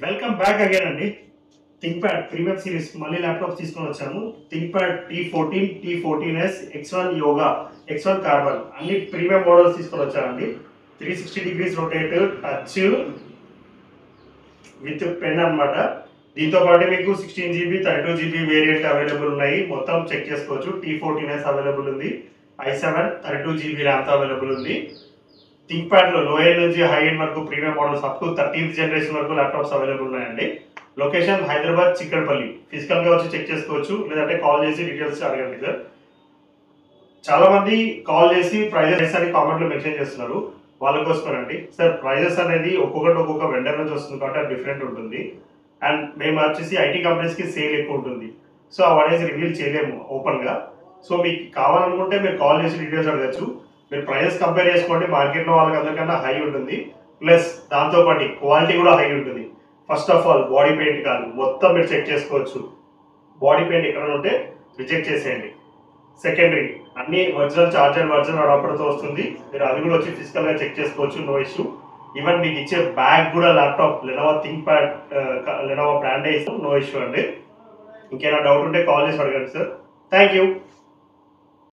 Welcome back again అండి. ThinkPad premium series మళ్ళీ laptops తీసుకొని వచ్చాము. ThinkPad T14, T14s, X1 yoga, X1 carbon అన్ని ప్రీమియం మోడల్స్ తీసుకొని వచ్చామండి. 360 degrees rotate, touch with pen అన్నమాట. దీంతో పాటు మీకు 16GB 32GB వేరియంట్ అవైలబుల్ ఉన్నాయి. మొత్తం చెక్ చేసుకోవచ్చు. T14s అవైలబుల్ ఉంది. i7 32GB ర్యామ్తో అవైలబుల్ ఉంది. థింక్ప్యాడ్ లో లో ఎండ్ నుంచి హై ఎండ్ వరకు premium models up to 13th generation వరకు ల్యాప్టాప్స్ అవైలబుల్ ఉన్నాయండి. లొకేషన్ హైదరాబాద్ చిక్కడపల్లి. ఫిజికల్ గా వచ్చి చెక్ చేసుకోవచ్చు, లేదంటే కాల్ చేసి డీటెయిల్స్ అడగండి సార్. చాలా మంది కాల్ చేసి ప్రైజెస్ అని కామెంట్ లో మెన్షన్ చేస్తున్నారు. వాళ్ళ కోసమేనండి సార్. ప్రైజెస్ అనేది ఒక్కొక్కటి ఒక్కొక్క వెండర్ నుంచి వస్తుంది కాబట్టి అది డిఫరెంట్ ఉంటుంది. అండ్ మేము వచ్చేసి ఐటీ కంపెనీస్ కి సేల్ ఎక్కువ ఉంటుంది, సో అవనేసి రివీల్ చేయలేము ఓపెన్ గా. సో మీకు కావాలనుకుంటే మీరు కాల్ చేసి డీటెయిల్స్ అడగచ్చు. మీరు ప్రైజెస్ కంపేర్ చేసుకోండి, మార్కెట్లో వాళ్ళకి అందరికన్నా హై ఉంటుంది. ప్లస్ దాంతోపాటు క్వాలిటీ కూడా హై ఉంటుంది. First of all body paint కాదు, మొత్తం మీరు చెక్ చేసుకోవచ్చు. బాడీ పెయింట్ ఎక్కడ ఉంటే రిజెక్ట్ చేసేయండి. సెకండరీ అన్ని ఒరిజినల్ చార్జర్ వర్జన్ అడాప్టర్తో వస్తుంది. మీరు అది కూడా వచ్చి ఫిజికల్గా చెక్ చేసుకోవచ్చు, నో ఇష్యూ. ఈవెన్ మీకు ఇచ్చే బ్యాగ్ కూడా ల్యాప్టాప్ లెనోవో థింక్ప్యాడ్ లెనోవో బ్రాండే ఇస్తాం, నో ఇష్యూ అండి. ఇంకేమైనా డౌట్ ఉంటే కాల్ చేసి అడగండి సార్. Thank you.